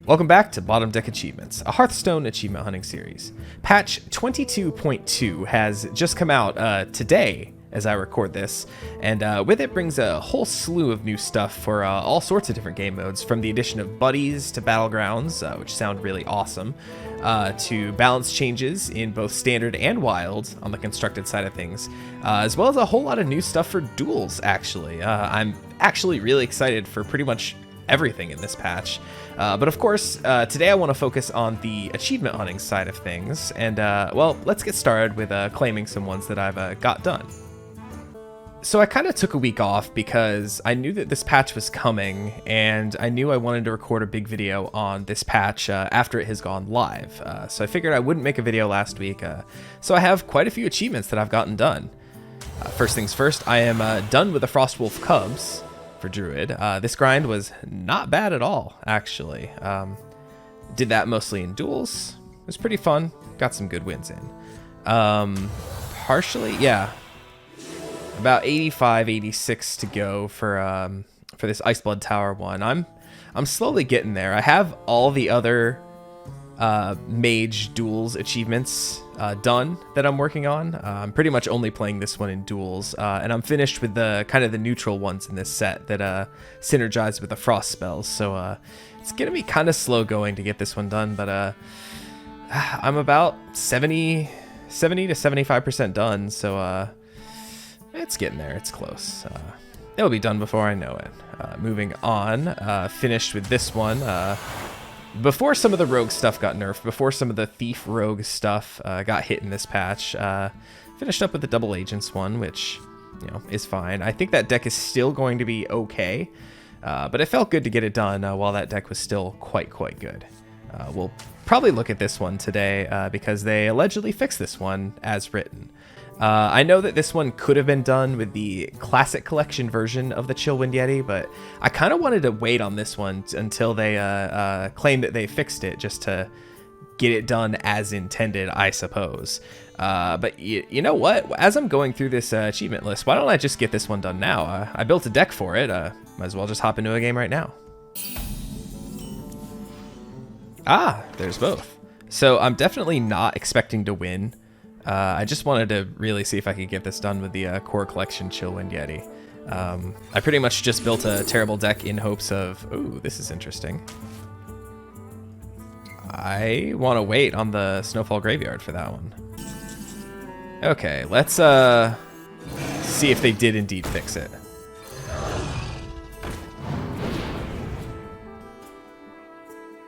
Welcome back to Bottom Deck Achievements, a Hearthstone achievement hunting series. Patch 22.2 has just come out today as I record this, and with it brings a whole slew of new stuff for all sorts of different game modes, from the addition of buddies to battlegrounds, which sound really awesome, to balance changes in both standard and wild on the constructed side of things, as well as a whole lot of new stuff for duels, actually. I'm actually really excited for pretty much everything in this patch. But of course, today I want to focus on the achievement hunting side of things, and well, let's get started with claiming some ones that I've got done. So I kind of took a week off because I knew that this patch was coming, and I knew I wanted to record a big video on this patch after it has gone live. So I figured I wouldn't make a video last week, so I have quite a few achievements that I've gotten done. First things first, I am done with the Frostwolf Cubs for Druid. This grind was not bad at all, actually. Did that mostly in duels. It was pretty fun. Got some good wins in. Partially, yeah. About 85, 86 to go for this Iceblood Tower one. I'm slowly getting there. I have all the other mage duels achievements done that I'm working on. I'm pretty much only playing this one in duels, and I'm finished with the kind of the neutral ones in this set that synergize with the frost spells. So it's gonna be kind of slow going to get this one done, but I'm about 70 to 75% done. So it's getting there. It's close. It'll be done before I know it. Moving on, finished with this one. Before some of the rogue stuff got nerfed, before some of the thief rogue stuff got hit in this patch, finished up with the double agents one, which, you know, is fine. I think that deck is still going to be okay, but it felt good to get it done while that deck was still quite good. We'll probably look at this one today because they allegedly fixed this one as written. I know that this one could have been done with the Classic Collection version of the Chillwind Yeti, but I kind of wanted to wait on this one until they claim that they fixed it, just to get it done as intended, I suppose. But you know what? As I'm going through this achievement list, why don't I just get this one done now? I built a deck for it. Might as well just hop into a game right now. Ah, there's both. So I'm definitely not expecting to win. I just wanted to really see if I could get this done with the Core Collection Chillwind Yeti. I pretty much just built a terrible deck in hopes of, ooh, this is interesting. I want to wait on the Snowfall Graveyard for that one. Okay, let's see if they did indeed fix it.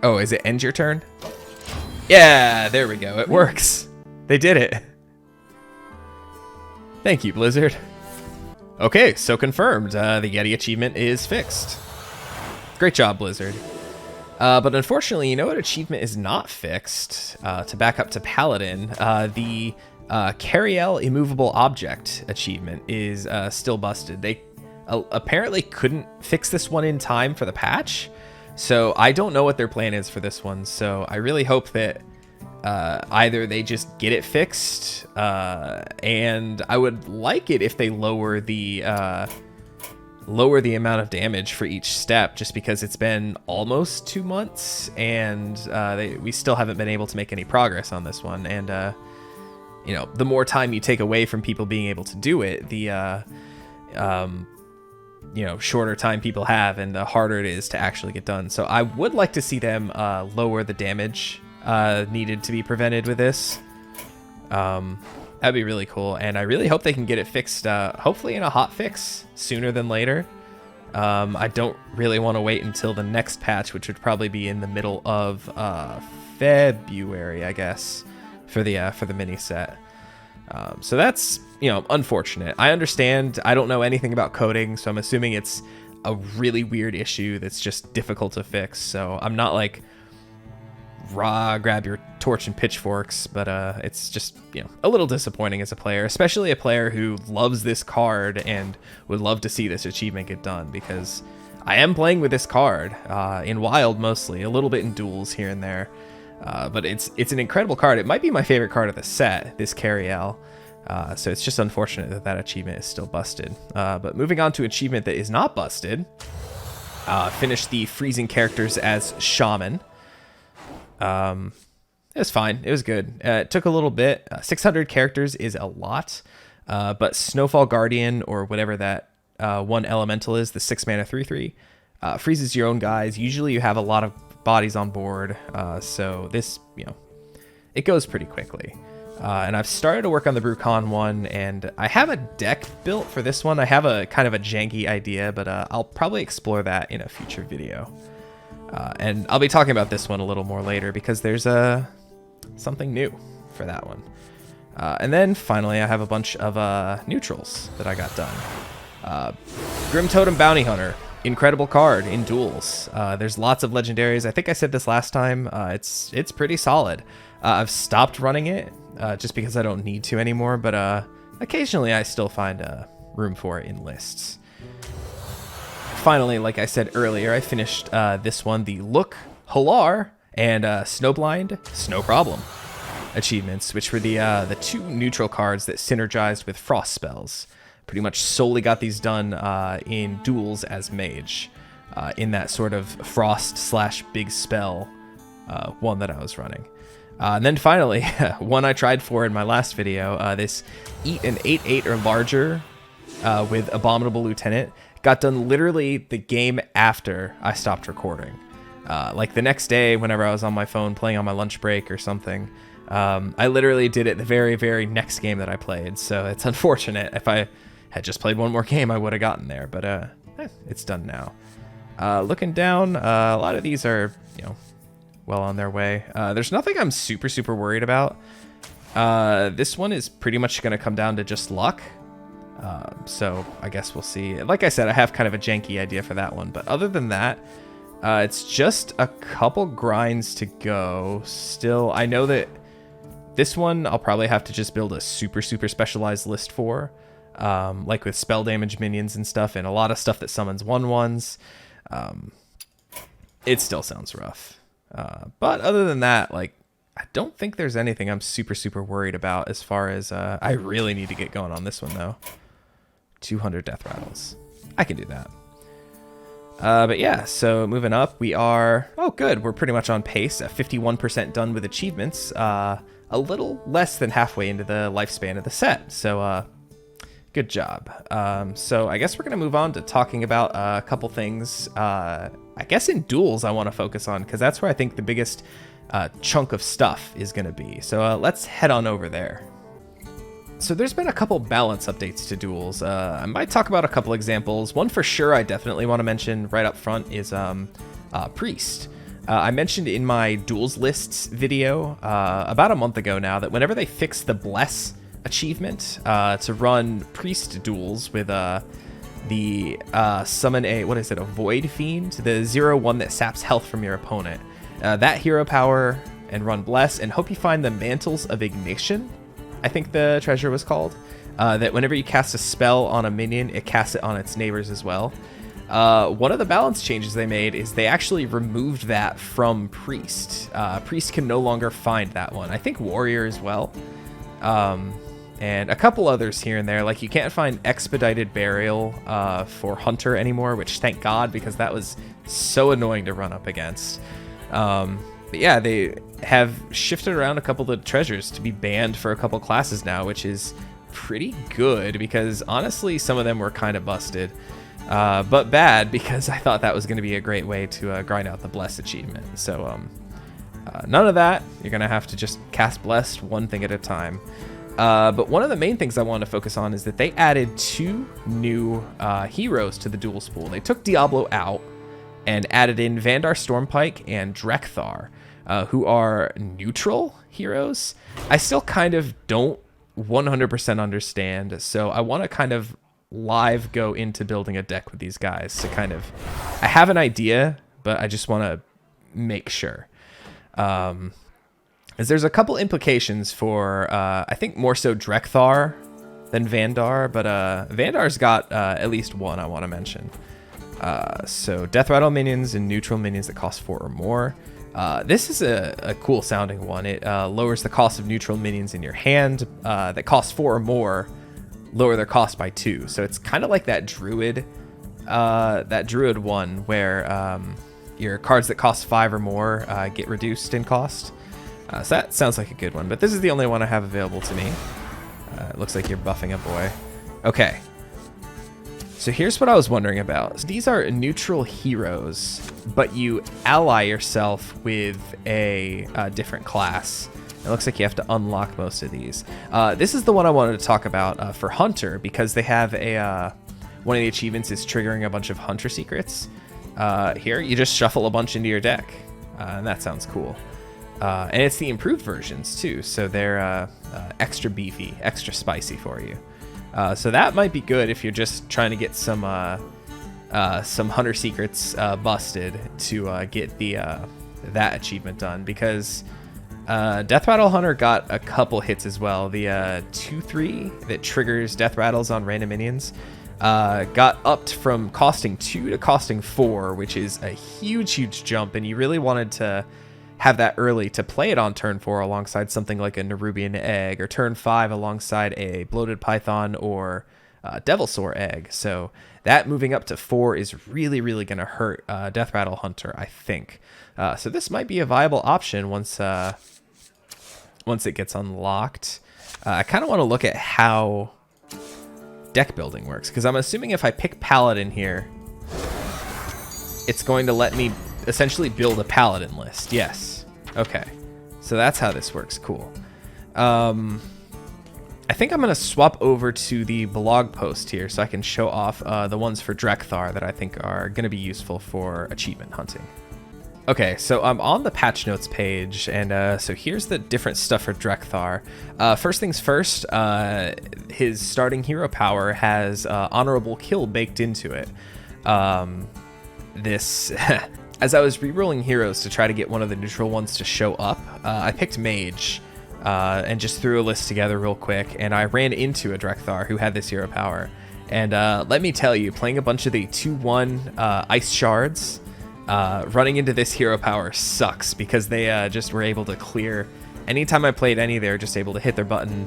Oh, is it end your turn? Yeah, there we go. It works. They did it. Thank you, Blizzard. Okay, so confirmed. The Yeti achievement is fixed. Great job, Blizzard. But unfortunately, you know what achievement is not fixed? To back up to Paladin, the Cariel Immovable Object achievement is still busted. They apparently couldn't fix this one in time for the patch, so I don't know what their plan is for this one. So I really hope that either they just get it fixed, and I would like it if they lower the amount of damage for each step, just because it's been almost 2 months and we still haven't been able to make any progress on this one. And you know, the more time you take away from people being able to do it, the you know, shorter time people have and the harder it is to actually get done. So I would like to see them lower the damage needed to be prevented with this. That'd be really cool, and I really hope they can get it fixed, hopefully in a hot fix sooner than later. I don't really want to wait until the next patch, which would probably be in the middle of February, I guess, for the mini set. So that's, you know, unfortunate. I understand. I don't know anything about coding, so I'm assuming it's a really weird issue that's just difficult to fix. So I'm not like, raw, grab your torch and pitchforks, but it's just, you know, a little disappointing as a player, especially a player who loves this card and would love to see this achievement get done, because I am playing with this card in wild mostly, a little bit in duels here and there, but it's an incredible card. It might be my favorite card of the set, this Cariel. So it's just unfortunate that that achievement is still busted. But moving on to achievement that is not busted, finish the freezing characters as Shaman. It was fine. It was good. It took a little bit. 600 characters is a lot, but Snowfall Guardian, or whatever that one elemental is, the 6 mana 3/3, freezes your own guys. Usually you have a lot of bodies on board, so this, it goes pretty quickly. And I've started to work on the Brucon one, and I have a deck built for this one. I have a kind of a janky idea, but I'll probably explore that in a future video. And I'll be talking about this one a little more later because there's something new for that one. And then finally, I have a bunch of neutrals that I got done. Grim Totem Bounty Hunter, incredible card in duels. There's lots of legendaries. I think I said this last time. It's pretty solid. I've stopped running it just because I don't need to anymore, but occasionally I still find room for it in lists. Finally, like I said earlier, I finished this one, the Look, Halar, and Snowblind, Snow Problem achievements, which were the 2 neutral cards that synergized with frost spells. Pretty much solely got these done in duels as mage, in that sort of frost/big spell one that I was running. And then finally, one I tried for in my last video, this Eat an 8/8 or larger with Abominable Lieutenant, got done literally the game after I stopped recording. Like the next day, whenever I was on my phone playing on my lunch break or something, I literally did it the very, very next game that I played. So it's unfortunate. If I had just played one more game, I would have gotten there, but it's done now. Looking down, a lot of these are, well on their way. There's nothing I'm super, super worried about. This one is pretty much going to come down to just luck. So I guess we'll see. Like I said, I have kind of a janky idea for that one, but other than that, it's just a couple grinds to go. Still, I know that this one I'll probably have to just build a super, super specialized list for, like with spell damage minions and stuff, and a lot of stuff that summons 1/1s. It still sounds rough. But other than that, like, I don't think there's anything I'm super, super worried about as far as, I really need to get going on this one though. 200 death rattles. I can do that. But yeah, so moving up, we are, oh good, we're pretty much on pace, 51% done with achievements, a little less than halfway into the lifespan of the set, so good job. So I guess we're going to move on to talking about a couple things, I guess in duels I want to focus on, because that's where I think the biggest chunk of stuff is going to be. So let's head on over there. So there's been a couple balance updates to duels. I might talk about a couple examples. One for sure I definitely want to mention right up front is Priest. I mentioned in my duels lists video about a month ago now that whenever they fixed the Bless achievement to run Priest duels with the summon a, what is it, a Void Fiend, the 0/1 that saps health from your opponent, that hero power, and run Bless, and hope you find the Mantles of Ignition, I think the treasure was called, that whenever you cast a spell on a minion, it casts it on its neighbors as well. One of the balance changes they made is they actually removed that from Priest. Priest can no longer find that one. I think Warrior as well. And a couple others here and there. Like, you can't find Expedited Burial for Hunter anymore, which thank God, because that was so annoying to run up against. But yeah, they have shifted around a couple of the treasures to be banned for a couple classes now, which is pretty good because honestly, some of them were kind of busted. But bad because I thought that was going to be a great way to grind out the Bless achievement. So none of that. You're going to have to just cast Blessed one thing at a time. But one of the main things I want to focus on is that they added 2 new heroes to the duels pool. They took Diablo out and added in Vandar Stormpike and Drekthar, who are neutral heroes. I still kind of don't 100% understand, so I want to kind of live go into building a deck with these guys to kind of, I have an idea, but I just want to make sure. As there's a couple implications for, I think more so Drekthar than Vandar, but Vandar's got at least one I want to mention. So Death Rattle minions and neutral minions that cost 4 or more. This is a cool sounding one. It lowers the cost of neutral minions in your hand that cost 4 or more, lower their cost by 2. So it's kind of like that druid one where your cards that cost 5 or more get reduced in cost. So that sounds like a good one, but this is the only one I have available to me. It looks like you're buffing a boy. Okay. So here's what I was wondering about. So these are neutral heroes, but you ally yourself with a different class. It looks like you have to unlock most of these. This is the one I wanted to talk about for Hunter, because they have a one of the achievements is triggering a bunch of Hunter secrets. Here, you just shuffle a bunch into your deck, and that sounds cool. And it's the improved versions too, so they're extra beefy, extra spicy for you. So that might be good if you're just trying to get some Hunter secrets busted to get the that achievement done, because Death Rattle Hunter got a couple hits as well. The 2/3 that triggers death rattles on random minions got upped from costing 2 to costing 4, which is a huge jump, and you really wanted to have that early to play it on turn 4 alongside something like a Nerubian Egg, or turn 5 alongside a Bloated Python or Devilsaur Egg. So that moving up to 4 is really going to hurt Death Rattle Hunter, I think. So this might be a viable option once it gets unlocked. I kind of want to look at how deck building works, because I'm assuming if I pick Paladin here, it's going to let me essentially build a Paladin list. Yes. Okay. So that's how this works. Cool. I think I'm going to swap over to the blog post here so I can show off the ones for Drekthar that I think are going to be useful for achievement hunting. Okay, so I'm on the patch notes page, and so here's the different stuff for Drekthar. First things first, his starting hero power has Honorable Kill baked into it. This... As I was rerolling heroes to try to get one of the neutral ones to show up, I picked Mage and just threw a list together real quick, and I ran into a Drekthar who had this hero power. And let me tell you, playing a bunch of the 2/1 Ice Shards, running into this hero power sucks, because they just were able to clear. Anytime I played any, they were just able to hit their button,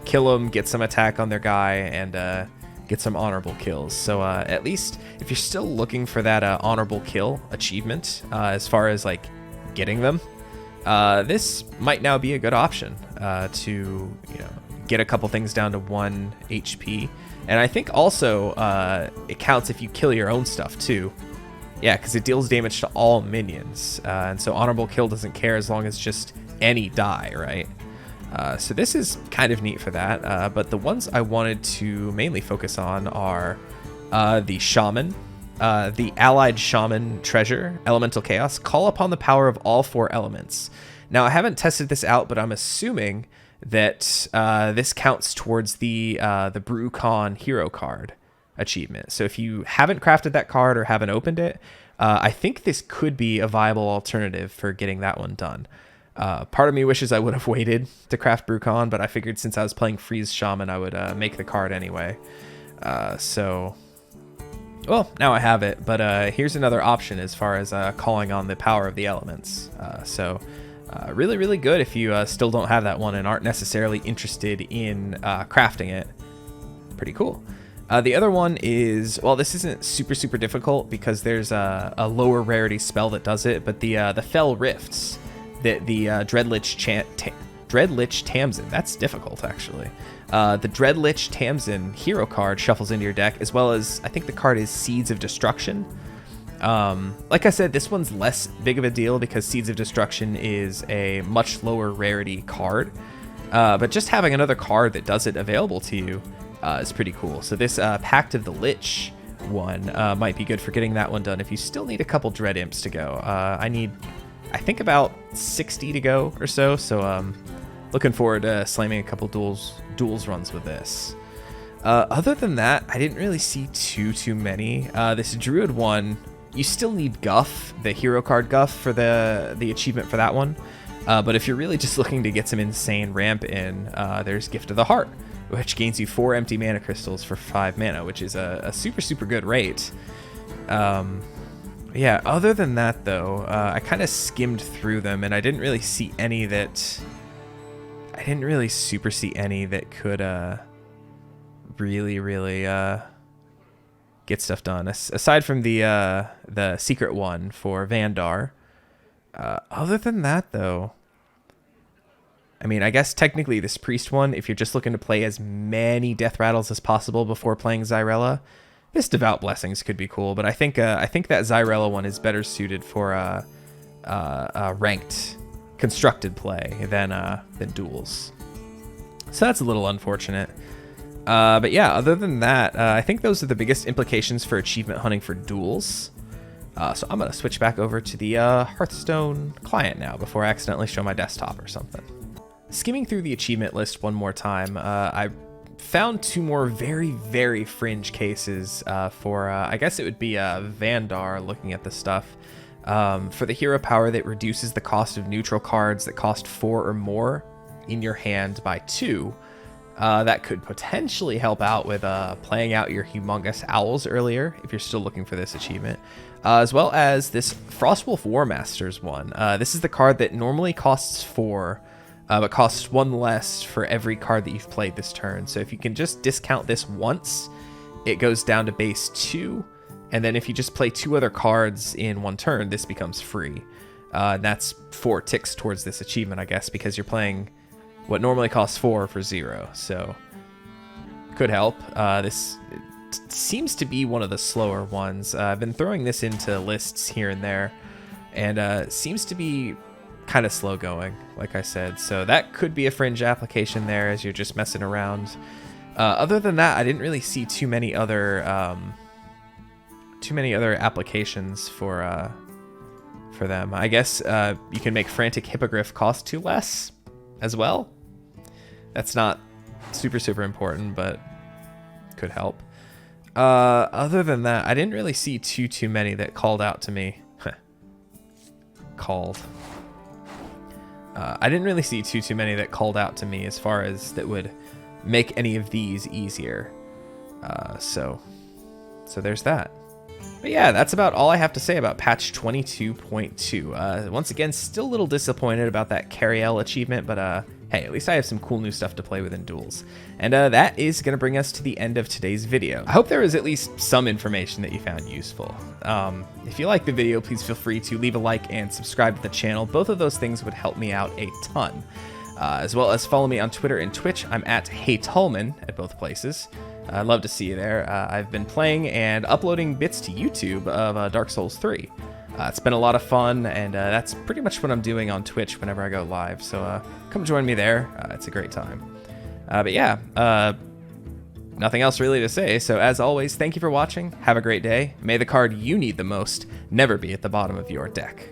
kill them, get some attack on their guy, and get some honorable kills. So at least if you're still looking for that honorable kill achievement, as far as like getting them, this might now be a good option to get a couple things down to 1 HP. And I think also it counts if you kill your own stuff too. Yeah, because it deals damage to all minions, and so honorable kill doesn't care as long as just any die, right? So this is kind of neat for that, but the ones I wanted to mainly focus on are the Shaman, the Allied Shaman Treasure, Elemental Chaos, call upon the power of all 4 elements. Now, I haven't tested this out, but I'm assuming that this counts towards the Brucon Hero card achievement. So if you haven't crafted that card or haven't opened it, I think this could be a viable alternative for getting that one done. Part of me wishes I would have waited to craft Brucon, but I figured since I was playing Freeze Shaman, I would make the card anyway. So, well, now I have it, but here's another option as far as calling on the power of the elements. So, really good if you still don't have that one and aren't necessarily interested in crafting it. Pretty cool. The other one is, well, this isn't super difficult because there's a lower rarity spell that does it, but the Fell Rifts that the Dreadlich Tamsin, that's difficult actually. The Dreadlich Tamsin hero card shuffles into your deck, as well as, I think the card is Seeds of Destruction. Like I said, this one's less big of a deal because Seeds of Destruction is a much lower rarity card. But just having another card that does it available to you is pretty cool. So this Pact of the Lich one might be good for getting that one done if you still need a couple Dread Imps to go. I think about 60 to go or so. So looking forward to slamming a couple duels runs with this. Other than that, I didn't really see too many. This Druid one, you still need Guff, the hero card Guff, for the achievement for that one. But if you're really just looking to get some insane ramp in, there's Gift of the Heart, which gains you 4 empty mana crystals for 5 mana, which is a super good rate. Yeah, other than that, though, I kind of skimmed through them, and I didn't really see any that... I didn't really see any that could really get stuff done. Aside from the secret one for Vandar. Other than that, though, I mean, I guess technically this priest one, if you're just looking to play as many death rattles as possible before playing Xyrella, this devout blessings could be cool. But I think that Xyrella one is better suited for ranked constructed play than duels. So that's a little unfortunate. But yeah, other than that, I think those are the biggest implications for achievement hunting for duels. So I'm going to switch back over to the Hearthstone client now before I accidentally show my desktop or something. Skimming through the achievement list one more time, I found two more very, very fringe cases for, I guess it would be Vandar looking at the stuff. For the hero power that reduces the cost of neutral cards that cost 4 or more in your hand by 2. That could potentially help out with playing out your Humongous Owls earlier, if you're still looking for this achievement. As well as this Frostwolf Warmasters one. This is the card that normally costs 4, but costs 1 less for every card that you've played this turn. So if you can just discount this once, it goes down to base 2. And then if you just play 2 other cards in 1 turn, this becomes free. And that's 4 ticks towards this achievement, I guess, because you're playing what normally costs 4 for 0. So could help. This seems to be one of the slower ones. I've been throwing this into lists here and there, and seems to be kind of slow going, like I said. So that could be a fringe application there as you're just messing around. Other than that, I didn't really see too many other applications for them. I guess you can make Frantic Hippogriff cost 2 less as well. That's not super important, but could help. Other than that, I didn't really see too many that called out to me. I didn't really see too many that called out to me as far as that would make any of these easier. So there's that. But yeah, that's about all I have to say about patch 22.2. Once again, still a little disappointed about that Cariel achievement, but hey, at least I have some cool new stuff to play with in duels. And that is going to bring us to the end of today's video. I hope there was at least some information that you found useful. If you liked the video, please feel free to leave a like and subscribe to the channel. Both of those things would help me out a ton. As well as follow me on Twitter and Twitch. I'm at HeyTullman at both places. I'd love to see you there. I've been playing and uploading bits to YouTube of Dark Souls 3. It's been a lot of fun, and that's pretty much what I'm doing on Twitch whenever I go live. So come join me there. It's a great time. But yeah, nothing else really to say. So as always, thank you for watching. Have a great day. May the card you need the most never be at the bottom of your deck.